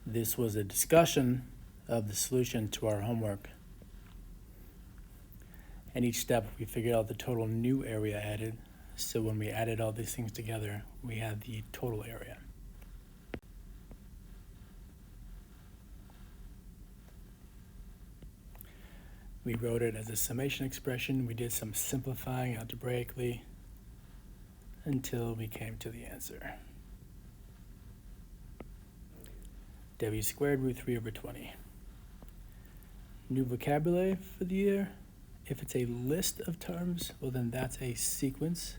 This was a discussion of the solution to our homework. And each step, we figured out the total new area added. So when we added all these things together, we had the total area. We wrote it as a summation expression. We did some simplifying algebraically until we came to the answer. W squared root 3 over 20. New vocabulary for the year. If it's a list of terms, well then that's a sequence.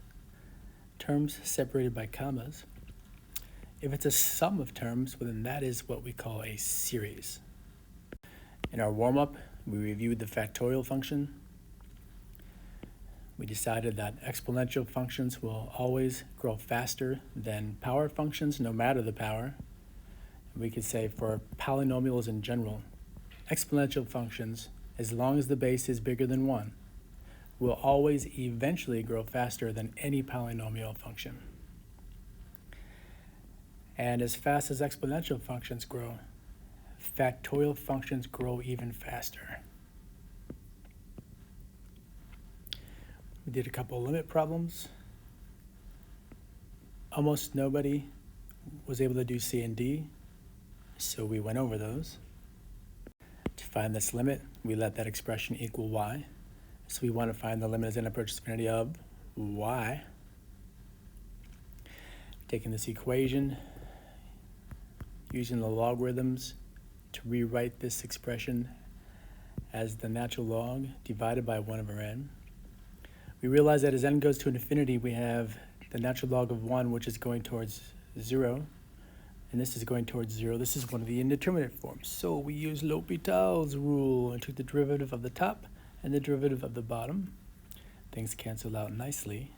Terms separated by commas. If it's a sum of terms, well then that is what we call a series. In our warm-up, we reviewed the factorial function. We decided that exponential functions will always grow faster than power functions, no matter the power. We could say for polynomials in general, exponential functions, as long as the base is bigger than 1, will always eventually grow faster than any polynomial function. And as fast as exponential functions grow, factorial functions grow even faster. We did a couple of limit problems. Almost nobody was able to do C and D, so we went over those. To find this limit, we let that expression equal y. So we want to find the limit as n approaches infinity of y. Taking this equation, using the logarithms to rewrite this expression as the natural log divided by 1 over n. We realize that as n goes to infinity, we have the natural log of 1, which is going towards 0, and this is going towards 0. This is one of the indeterminate forms. So we use L'Hopital's rule and took the derivative of the top and the derivative of the bottom. Things cancel out nicely.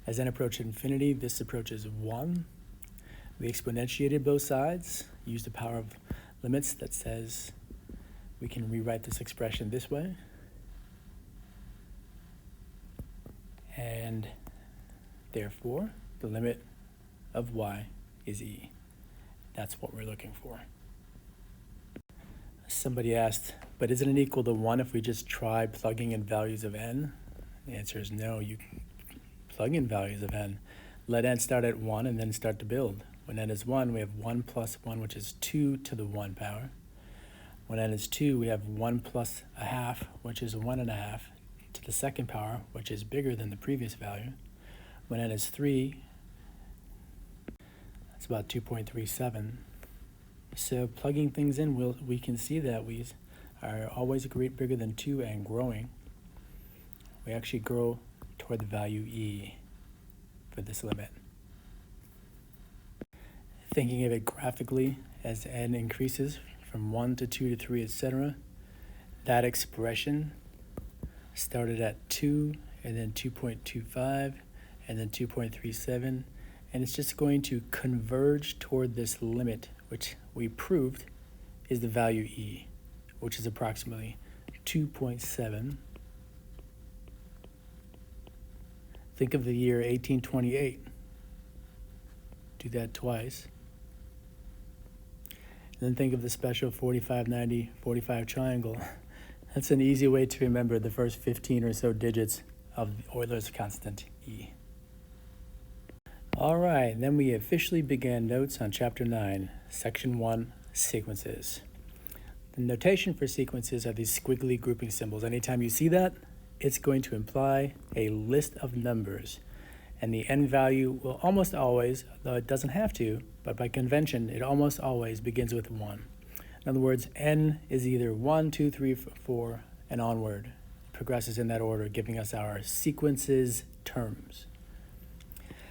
As n approaches infinity, this approaches 1. We exponentiated both sides, used the power of limits that says we can rewrite this expression this way. And therefore, the limit of y is e. That's what we're looking for. Somebody asked, but isn't it equal to 1 if we just try plugging in values of n? The answer is no. You can plug in values of n. Let n start at 1 and then start to build. When n is 1, we have 1 plus 1, which is 2 to the 1 power. When n is 2, we have 1 plus a half, which is 1.5 to the second power, which is bigger than the previous value. When n is 3, that's about 2.37. So plugging things in, we can see that we are always bigger than 2 and growing. We actually grow toward the value e for this limit. Thinking of it graphically, as n increases from 1 to 2 to 3, etc., that expression started at 2 and then 2.25 and then 2.37, and it's just going to converge toward this limit, which we proved is the value e, which is approximately 2.7. Think of the year 1828. Do that twice. And then think of the special 45, 90, 45 triangle. That's an easy way to remember the first 15 or so digits of Euler's constant E. All right, then we officially began notes on Chapter 9, Section 1, Sequences. The notation for sequences are these squiggly grouping symbols. Anytime you see that, it's going to imply a list of numbers. And the n value will almost always, though it doesn't have to, but by convention, it almost always begins with 1. In other words, n is either 1, 2, 3, 4, and onward. It progresses in that order, giving us our sequences terms.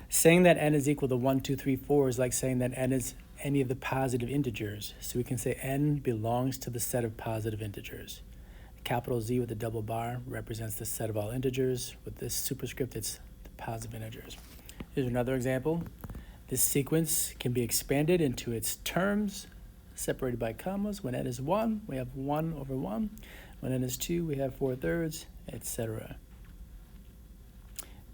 Saying that n is equal to 1, 2, 3, 4 is like saying that n is any of the positive integers. So we can say n belongs to the set of positive integers. Capital Z with a double bar represents the set of all integers. With this superscript, it's the positive integers. Here's another example. This sequence can be expanded into its terms, separated by commas. When n is 1, we have 1 over 1. When n is 2, we have 4/3, etc.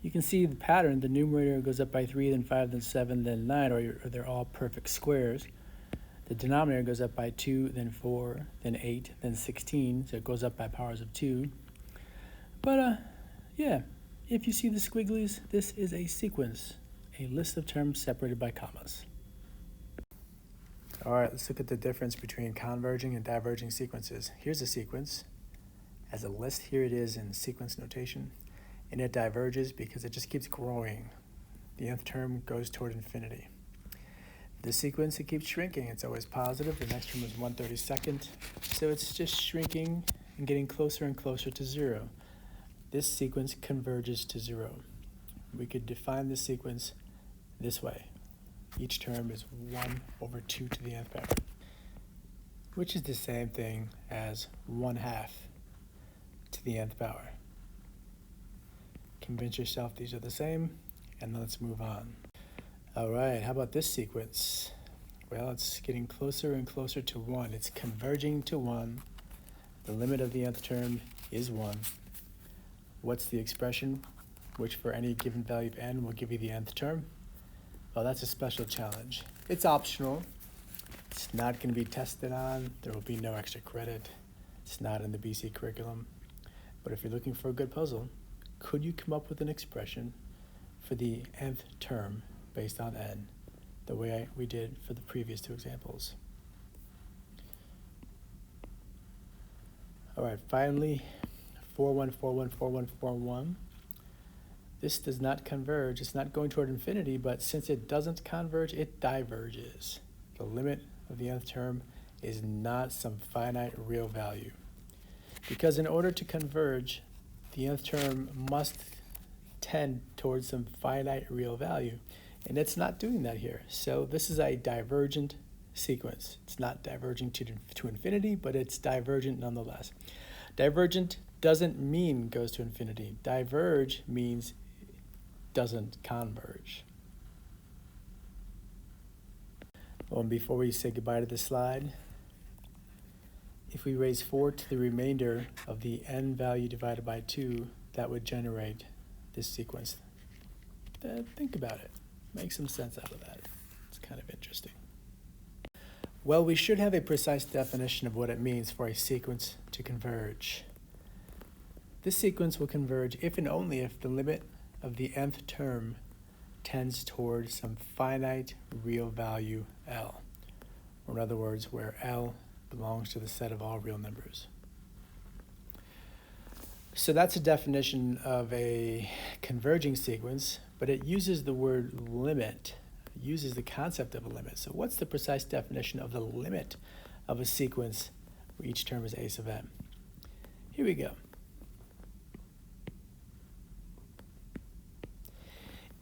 You can see the pattern. The numerator goes up by 3, then 5, then 7, then 9, or they're all perfect squares. The denominator goes up by 2, then 4, then 8, then 16, so it goes up by powers of 2. But yeah, if you see the squigglies, this is a sequence, a list of terms separated by commas. All right, let's look at the difference between converging and diverging sequences. Here's a sequence. As a list, here it is in sequence notation, and it diverges because it just keeps growing. The nth term goes toward infinity. This sequence, it keeps shrinking. It's always positive. The next term is 1/32, so it's just shrinking and getting closer and closer to 0. This sequence converges to 0. We could define this sequence this way. Each term is 1/2 to the nth power, which is the same thing as 1/2 to the nth power. Convince yourself these are the same, and let's move on. All right, how about this sequence? Well, it's getting closer and closer to 1. It's converging to 1. The limit of the nth term is 1. What's the expression which for any given value of n will give you the nth term? Well, that's a special challenge. It's optional. It's not going to be tested on. There will be no extra credit. It's not in the BC curriculum. But if you're looking for a good puzzle, could you come up with an expression for the nth term based on n, the way we did for the previous two examples? All right, finally, 41414141. This does not converge. It's not going toward infinity, but since it doesn't converge, it diverges. The limit of the nth term is not some finite real value. Because in order to converge, the nth term must tend towards some finite real value, and it's not doing that here. So this is a divergent sequence. It's not diverging to infinity, but it's divergent nonetheless. Divergent doesn't mean goes to infinity. Diverge means doesn't converge. Well, and before we say goodbye to this slide, if we raise 4 to the remainder of the n value divided by 2, that would generate this sequence. Think about it. Make some sense out of that. It's kind of interesting. Well, we should have a precise definition of what it means for a sequence to converge. This sequence will converge if and only if the limit of the nth term tends toward some finite real value L, or in other words, where L belongs to the set of all real numbers. So that's a definition of a converging sequence, but it uses the word limit, it uses the concept of a limit. So what's the precise definition of the limit of a sequence where each term is a sub n? Here we go.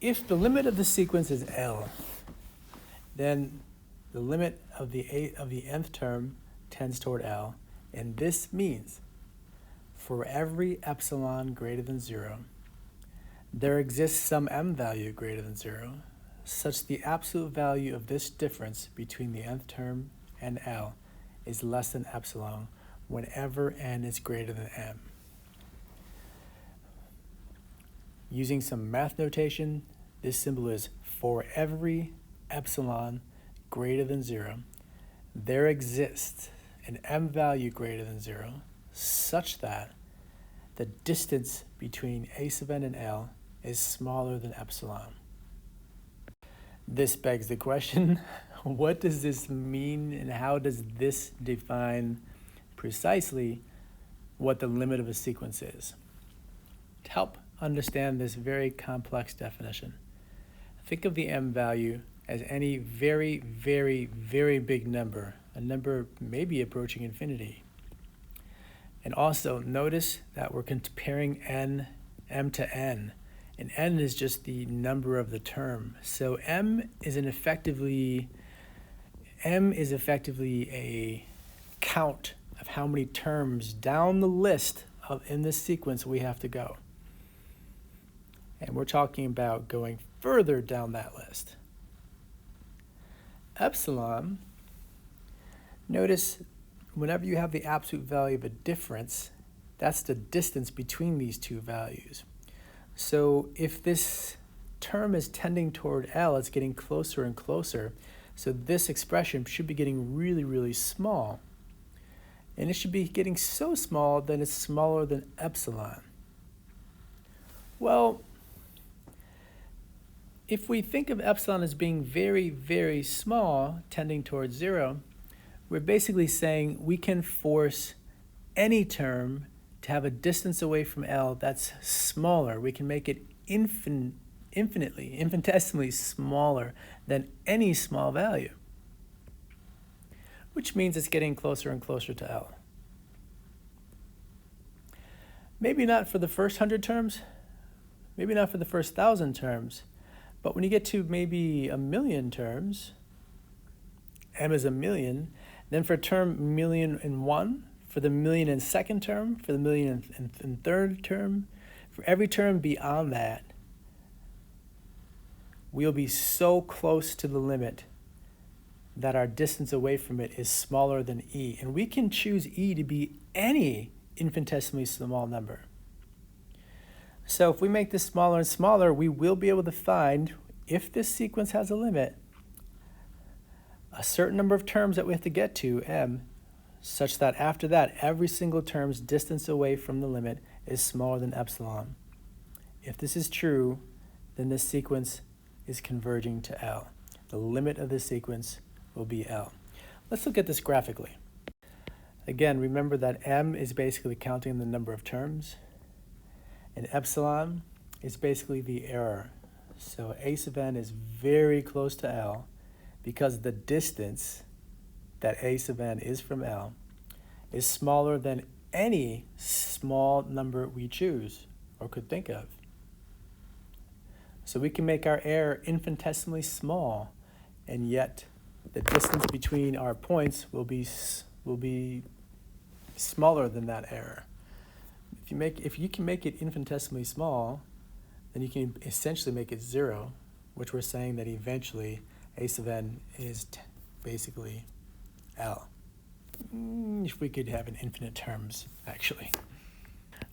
If the limit of the sequence is L, then the limit of the nth term tends toward L, and this means for every epsilon greater than 0, there exists some m value greater than 0, such the absolute value of this difference between the nth term and L is less than epsilon whenever n is greater than m. Using some math notation, this symbol is for every epsilon greater than 0, there exists an m value greater than 0 such that the distance between a sub n and L is smaller than epsilon. This begs the question, what does this mean and how does this define precisely what the limit of a sequence is? To help understand this very complex definition, think of the m value as any very, very, very big number, a number maybe approaching infinity. And also notice that we're comparing m to n, and n is just the number of the term. So m is effectively a count of how many terms down the list in this sequence we have to go. And we're talking about going further down that list. Epsilon, notice whenever you have the absolute value of a difference, that's the distance between these two values. So if this term is tending toward L, it's getting closer and closer. So this expression should be getting really, really small. And it should be getting so small that it's smaller than epsilon. Well, if we think of epsilon as being very, very small, tending towards 0, we're basically saying we can force any term to have a distance away from L that's smaller. We can make it infinitesimally smaller than any small value, which means it's getting closer and closer to L. Maybe not for the first 100 terms, maybe not for the first 1,000 terms, but when you get to maybe 1,000,000 terms, M is 1,000,000, then for term 1,000,001, for the 1,000,002nd term, for the 1,000,003rd term, for every term beyond that, we'll be so close to the limit that our distance away from it is smaller than E. And we can choose E to be any infinitesimally small number. So if we make this smaller and smaller, we will be able to find, if this sequence has a limit, a certain number of terms that we have to get to, M, such that after that, every single term's distance away from the limit is smaller than epsilon. If this is true, then this sequence is converging to L. The limit of this sequence will be L. Let's look at this graphically. Again, remember that M is basically counting the number of terms, and epsilon is basically the error. So A sub n is very close to L because the distance that A sub n is from L is smaller than any small number we choose or could think of. So we can make our error infinitesimally small, and yet the distance between our points will be smaller than that error. If you can make it infinitesimally small, then you can essentially make it 0, which we're saying that eventually A sub n is basically L. If we could have an infinite terms, actually.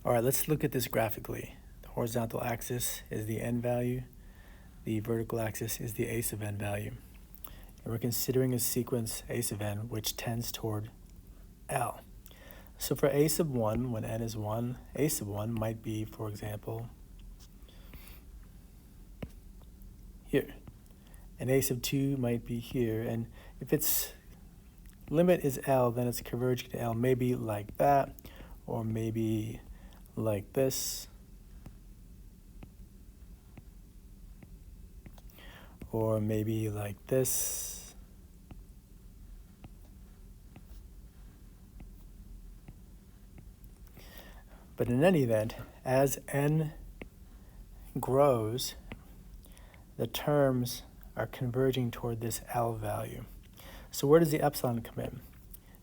All right, let's look at this graphically. The horizontal axis is the n value. The vertical axis is the A sub n value. And we're considering a sequence A sub n which tends toward L. So for A sub 1, when n is 1, A sub 1 might be, for example, here. And A sub 2 might be here. And if its limit is L, then it's converging to L, maybe like that, or maybe like this, or maybe like this. But in any event, as n grows, the terms are converging toward this L value. So where does the epsilon come in?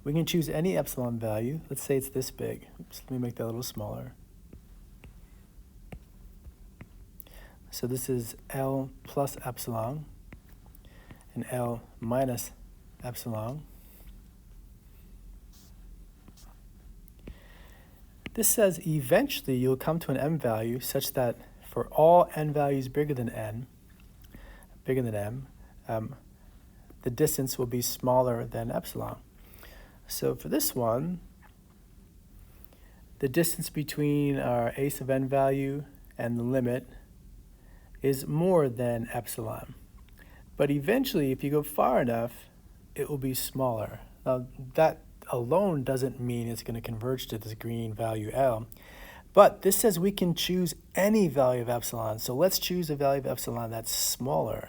We can choose any epsilon value. Let's say it's this big. Oops, let me make that a little smaller. So this is L plus epsilon and L minus epsilon. This says eventually you'll come to an m value such that for all n values bigger than m, the distance will be smaller than epsilon. So for this one, the distance between our A sub n value and the limit is more than epsilon. But eventually, if you go far enough, it will be smaller. Now, that alone doesn't mean it's going to converge to this green value L. But this says we can choose any value of epsilon. So let's choose a value of epsilon that's smaller.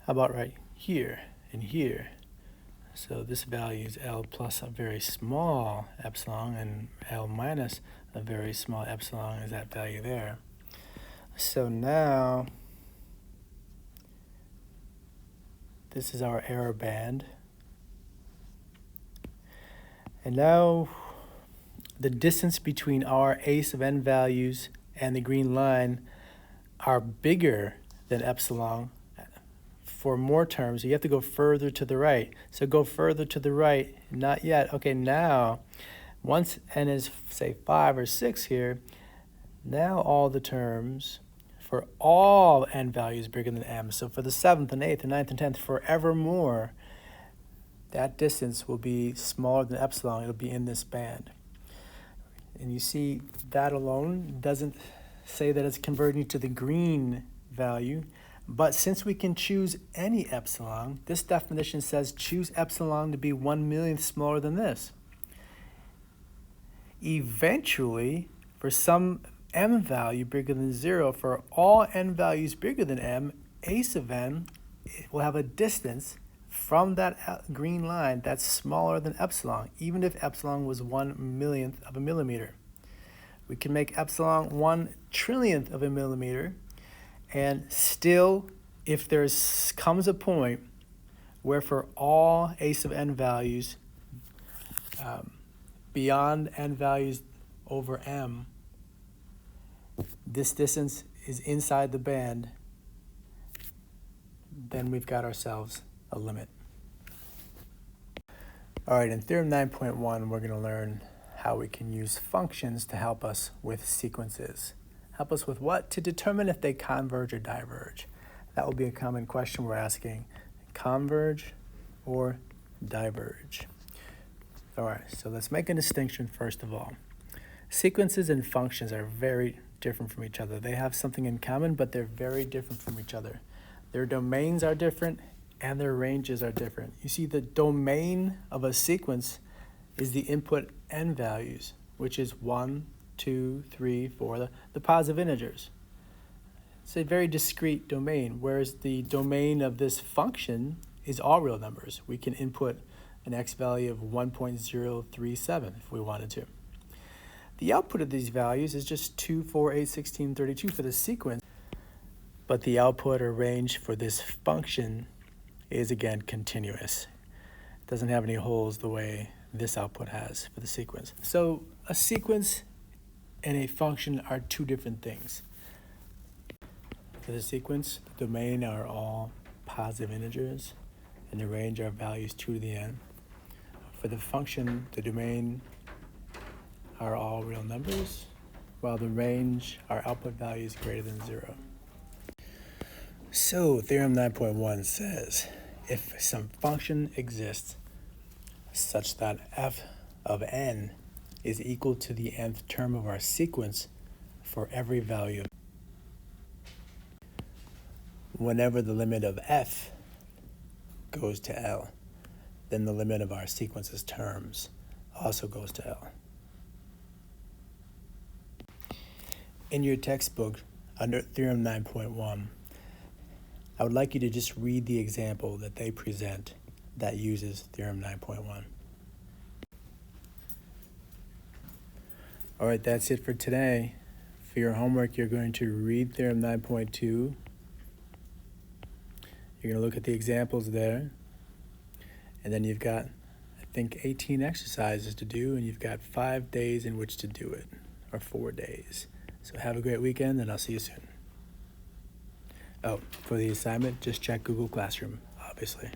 How about right here and here? So this value is L plus a very small epsilon, and L minus a very small epsilon is that value there. So now this is our error band. And now the distance between our A sub n values and the green line are bigger than epsilon. For more terms, you have to go further to the right. So go further to the right, not yet. Okay, now, once n is, say, 5 or 6 here, Now all the terms for all n values bigger than m. So for the 7th and 8th and 9th and 10th, forevermore, that distance will be smaller than epsilon. It'll be in this band. And you see that alone doesn't say that it's converging to the green value. But since we can choose any epsilon, this definition says choose epsilon to be 1/1,000,000th smaller than this. Eventually, for some m value bigger than 0, for all n values bigger than m, a sub n will have a distance from that green line that's smaller than epsilon, even if epsilon was 1/1,000,000th of a millimeter. We can make epsilon 1/1,000,000,000th of a millimeter, and still, if there comes a point where for all a sub n values beyond n values over m, this distance is inside the band, then we've got ourselves a limit. All right, in Theorem 9.1, we're going to learn how we can use functions to help us with sequences. Help us with what? To determine if they converge or diverge. That will be a common question we're asking. Converge or diverge? All right, so let's make a distinction first of all. Sequences and functions are very different from each other. They have something in common, but they're very different from each other. Their domains are different and their ranges are different. You see, the domain of a sequence is the input n values, which is 1, 2, 3, 4, the positive integers. It's a very discrete domain, whereas the domain of this function is all real numbers. We can input an x value of 1.037 if we wanted to. The output of these values is just 2, 4, 8, 16, 32 for the sequence, but the output or range for this function is again continuous. It doesn't have any holes the way this output has for the sequence. So a sequence and a function are two different things. For the sequence, the domain are all positive integers, and the range are values 2 to the n. For the function, the domain are all real numbers, while the range are output values greater than 0. So Theorem 9.1 says, if some function exists such that f of n is equal to the nth term of our sequence for every value, whenever the limit of f goes to L, then the limit of our sequence's terms also goes to L. In your textbook, under Theorem 9.1, I would like you to just read the example that they present that uses Theorem 9.1. All right, that's it for today. For your homework, you're going to read Theorem 9.2. You're going to look at the examples there. And then you've got, I think, 18 exercises to do, and you've got 5 days in which to do it, or 4 days. So have a great weekend, and I'll see you soon. Oh, for the assignment, just check Google Classroom, obviously.